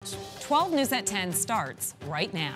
12 News at 10 starts right now.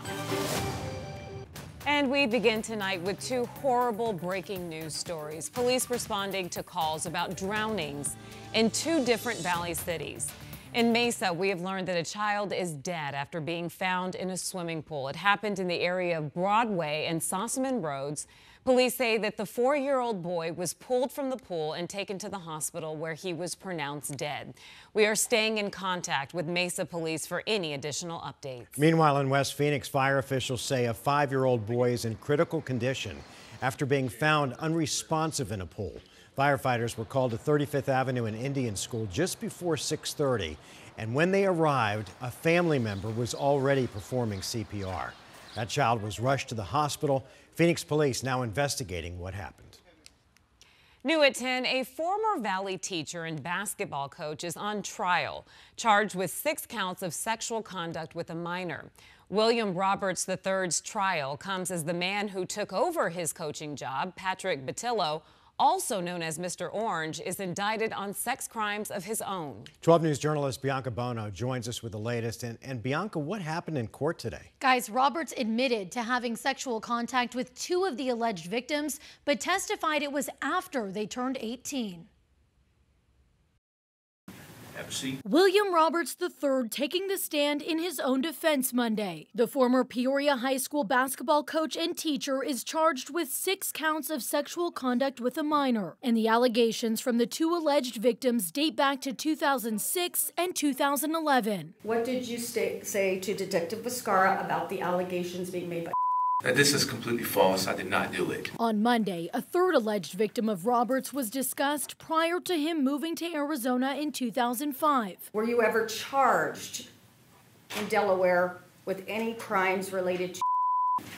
And we begin tonight with two horrible breaking news stories. Police responding to calls about drownings in two different Valley cities. In Mesa, we have learned that a child is dead after being found in a swimming pool. It happened in the area of Broadway and Sossaman Roads. Police say that the 4-year-old boy was pulled from the pool and taken to the hospital where he was pronounced dead. We are staying in contact with Mesa Police for any additional updates. Meanwhile, in West Phoenix, fire officials say a 5-year-old boy is in critical condition after being found unresponsive in a pool. Firefighters were called to 35th Avenue and Indian School just before 6:30, and when they arrived, a family member was already performing CPR. That child was rushed to the hospital. Phoenix police now investigating what happened. New at 10, a former Valley teacher and basketball coach is on trial, charged with 6 counts of sexual conduct with a minor. William Roberts III's trial comes as the man who took over his coaching job, Patrick Batillo, also known as Mr. Orange, is indicted on sex crimes of his own. 12 News journalist Bianca Bono joins us with the latest. And Bianca, what happened in court today? Guys, Roberts admitted to having sexual contact with 2 of the alleged victims, but testified it was after they turned 18. William Roberts III taking the stand in his own defense Monday. The former Peoria High School basketball coach and teacher is charged with 6 counts of sexual conduct with a minor, and the allegations from the 2 alleged victims date back to 2006 and 2011. What did you say to Detective Viscara about the allegations being made by This is completely false. I did not do it. On Monday, a 3rd alleged victim of Roberts was discussed prior to him moving to Arizona in 2005. Were you ever charged in Delaware with any crimes related to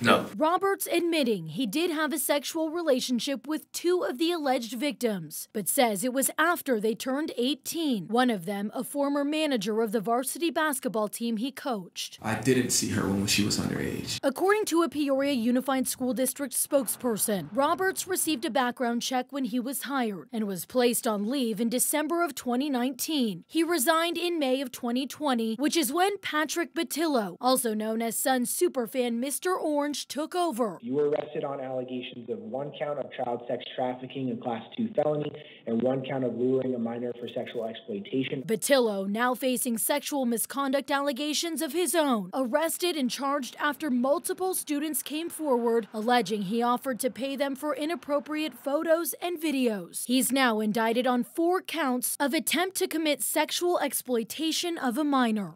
No. Roberts admitting he did have a sexual relationship with 2 of the alleged victims, but says it was after they turned 18. One of them, a former manager of the varsity basketball team he coached. I didn't see her when she was underage. According to a Peoria Unified School District spokesperson, Roberts received a background check when he was hired and was placed on leave in December of 2019. He resigned in May of 2020, which is when Patrick Batillo, also known as Suns superfan Mr. Orange, took over. You were arrested on allegations of 1 count of child sex trafficking, a Class 2 felony, and 1 count of luring a minor for sexual exploitation. Batillo now facing sexual misconduct allegations of his own, arrested and charged after multiple students came forward alleging he offered to pay them for inappropriate photos and videos. He's now indicted on 4 counts of attempt to commit sexual exploitation of a minor.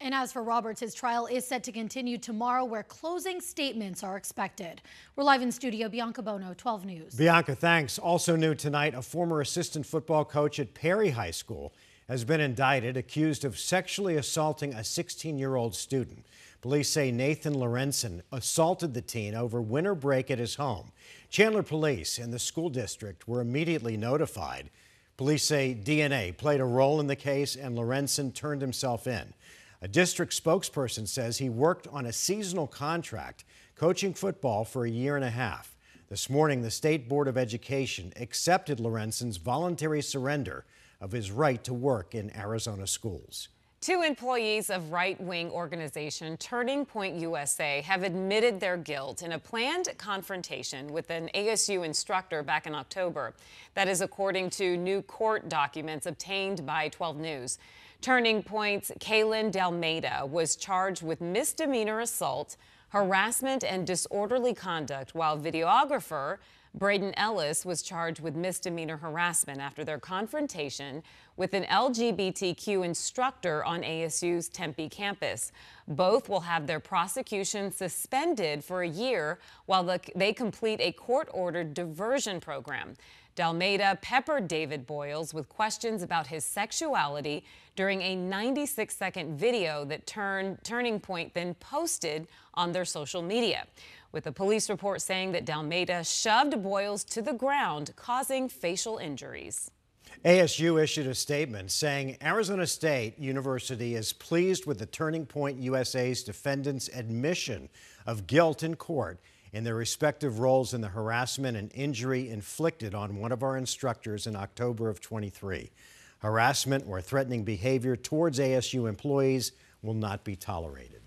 And as for Roberts, his trial is set to continue tomorrow, where closing statements are expected. We're live in studio. Bianca Bono, 12 News. Bianca, thanks. Also new tonight, a former assistant football coach at Perry High School has been indicted, accused of sexually assaulting a 16-year-old student. Police say Nathan Lorenzen assaulted the teen over winter break at his home. Chandler Police and the school district were immediately notified. Police say DNA played a role in the case and Lorenzen turned himself in. A district spokesperson says he worked on a seasonal contract coaching football for a year and a half. This morning, the State Board of Education accepted Lorenzen's voluntary surrender of his right to work in Arizona schools. 2 employees of right-wing organization Turning Point USA have admitted their guilt in a planned confrontation with an ASU instructor back in October. That is according to new court documents obtained by 12 News. Turning Point's Kaylin Dalmeda was charged with misdemeanor assault, harassment, and disorderly conduct, while videographer Braden Ellis was charged with misdemeanor harassment after their confrontation with an LGBTQ instructor on ASU's Tempe campus. Both will have their prosecution suspended for a year while they complete a court-ordered diversion program. Dalmeda peppered David Boyles with questions about his sexuality during a 96-second video that Turning Point then posted on their social media, with a police report saying that Dalmeda shoved Boyles to the ground, causing facial injuries. ASU issued a statement saying Arizona State University is pleased with the Turning Point USA's defendants' admission of guilt in court in their respective roles in the harassment and injury inflicted on one of our instructors in October of '23. Harassment or threatening behavior towards ASU employees will not be tolerated.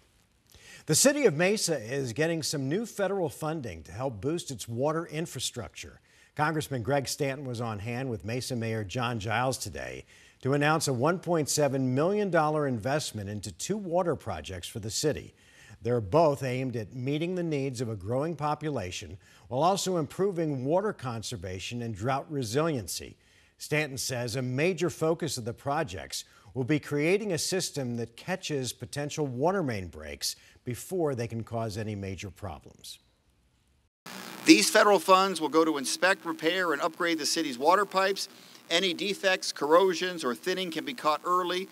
The city of Mesa is getting some new federal funding to help boost its water infrastructure. Congressman Greg Stanton was on hand with Mesa Mayor John Giles today to announce a $1.7 million investment into 2 water projects for the city. They're both aimed at meeting the needs of a growing population while also improving water conservation and drought resiliency. Stanton says a major focus of the projects will be creating a system that catches potential water main breaks before they can cause any major problems. These federal funds will go to inspect, repair, and upgrade the city's water pipes. Any defects, corrosions, or thinning can be caught early,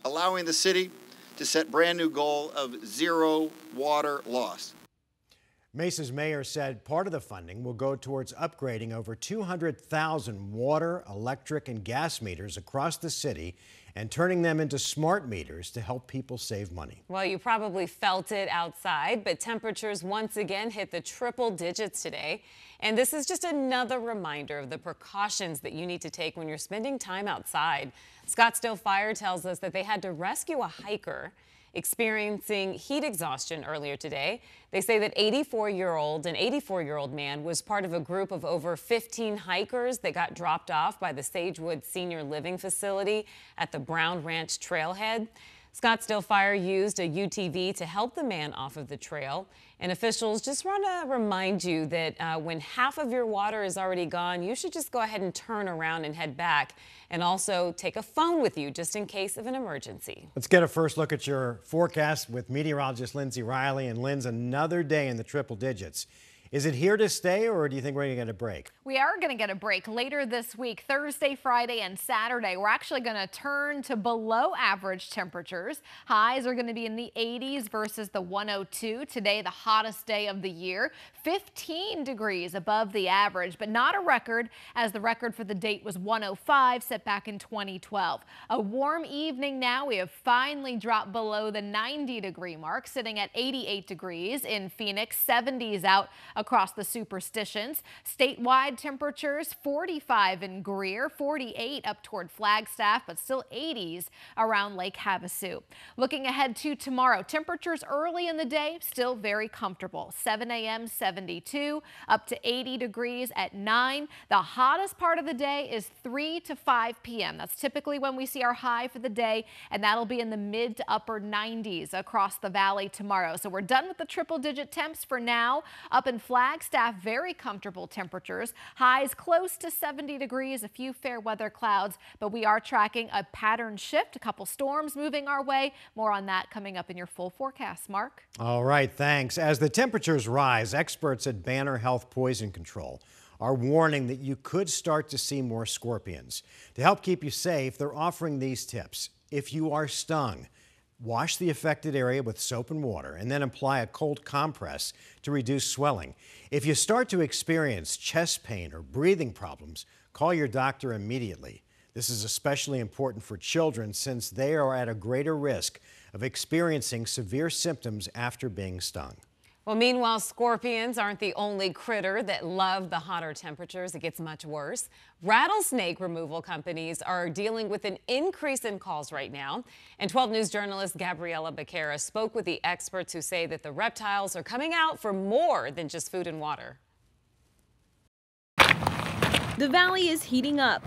allowing the city to set brand new goal of 0 water loss. Mesa's mayor said part of the funding will go towards upgrading over 200,000 water, electric, and gas meters across the city and turning them into smart meters to help people save money. Well, you probably felt it outside, but temperatures once again hit the triple digits today. And this is just another reminder of the precautions that you need to take when you're spending time outside. Scottsdale Fire tells us that they had to rescue a hiker experiencing heat exhaustion earlier today. They say that an 84-year-old man was part of a group of over 15 hikers that got dropped off by the Sagewood Senior Living Facility at the Brown Ranch trailhead. Scottsdale Fire used a UTV to help the man off of the trail. And officials just want to remind you that when half of your water is already gone, you should just go ahead and turn around and head back. And also take a phone with you just in case of an emergency. Let's get a first look at your forecast with meteorologist Lindsay Riley. And Lindsay, another day in the triple digits. Is it here to stay, or do you think we're going to get a break? We are going to get a break later this week, Thursday, Friday, and Saturday. We're actually going to turn to below average temperatures. Highs are going to be in the 80s versus the 102. Today, the hottest day of the year, 15 degrees above the average, but not a record, as the record for the date was 105 set back in 2012. A warm evening now. We have finally dropped below the 90-degree mark, sitting at 88 degrees in Phoenix, 70s out across the Superstitions. Statewide temperatures 45 in Greer, 48 up toward Flagstaff, but still 80s around Lake Havasu. Looking ahead to tomorrow, temperatures early in the day still very comfortable. 7 a.m. 72 up to 80 degrees at 9. The hottest part of the day is 3 to 5 p.m. That's typically when we see our high for the day, and that'll be in the mid to upper 90s across the valley tomorrow. So we're done with the triple digit temps for now. Up in Flagstaff, very comfortable temperatures. Highs close to 70 degrees, a few fair weather clouds, but we are tracking a pattern shift, a couple storms moving our way. More on that coming up in your full forecast. Mark? All right, thanks. As the temperatures rise, experts at Banner Health Poison Control are warning that you could start to see more scorpions. To help keep you safe, they're offering these tips. If you are stung, wash the affected area with soap and water and then apply a cold compress to reduce swelling. If you start to experience chest pain or breathing problems, call your doctor immediately. This is especially important for children since they are at a greater risk of experiencing severe symptoms after being stung. Well, meanwhile, scorpions aren't the only critter that love the hotter temperatures. It gets much worse. Rattlesnake removal companies are dealing with an increase in calls right now. And 12 News journalist Gabriela Becerra spoke with the experts who say that the reptiles are coming out for more than just food and water. The valley is heating up,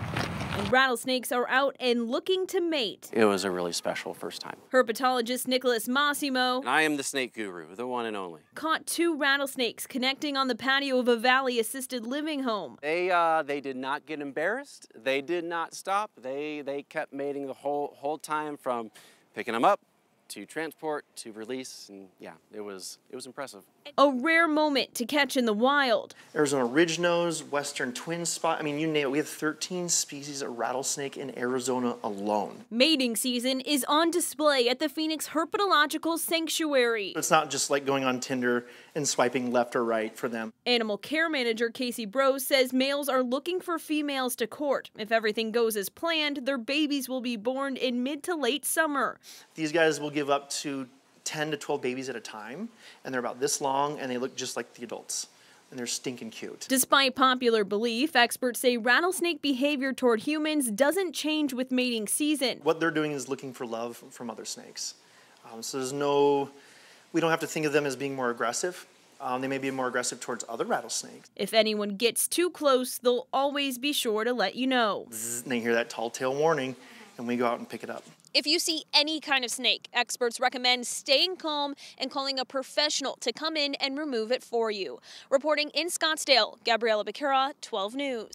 and rattlesnakes are out and looking to mate. It was a really special first time. Herpetologist Nicholas Massimo, I am the snake guru, the one and only, caught 2 rattlesnakes connecting on the patio of a Valley assisted living home. They did not get embarrassed. They did not stop. They kept mating the whole time, from picking them up to transport to release, and yeah, it was impressive. A rare moment to catch in the wild. Arizona ridge nose, western twin spot. I mean, you name it. We have 13 species of rattlesnake in Arizona alone. Mating season is on display at the Phoenix Herpetological Sanctuary. It's not just like going on Tinder and swiping left or right for them. Animal care manager Casey Brose says males are looking for females to court. If everything goes as planned, their babies will be born in mid to late summer. These guys will give up to 10 to 12 babies at a time, and they're about this long, and they look just like the adults. and they're stinking cute. Despite popular belief, experts say rattlesnake behavior toward humans doesn't change with mating season. What they're doing is looking for love from other snakes. So we don't have to think of them as being more aggressive. They may be more aggressive towards other rattlesnakes. If anyone gets too close, they'll always be sure to let you know. Zzz, and they hear that tall tale warning, and we go out and pick it up. If you see any kind of snake, experts recommend staying calm and calling a professional to come in and remove it for you. Reporting in Scottsdale, Gabriella Becerra, 12 News.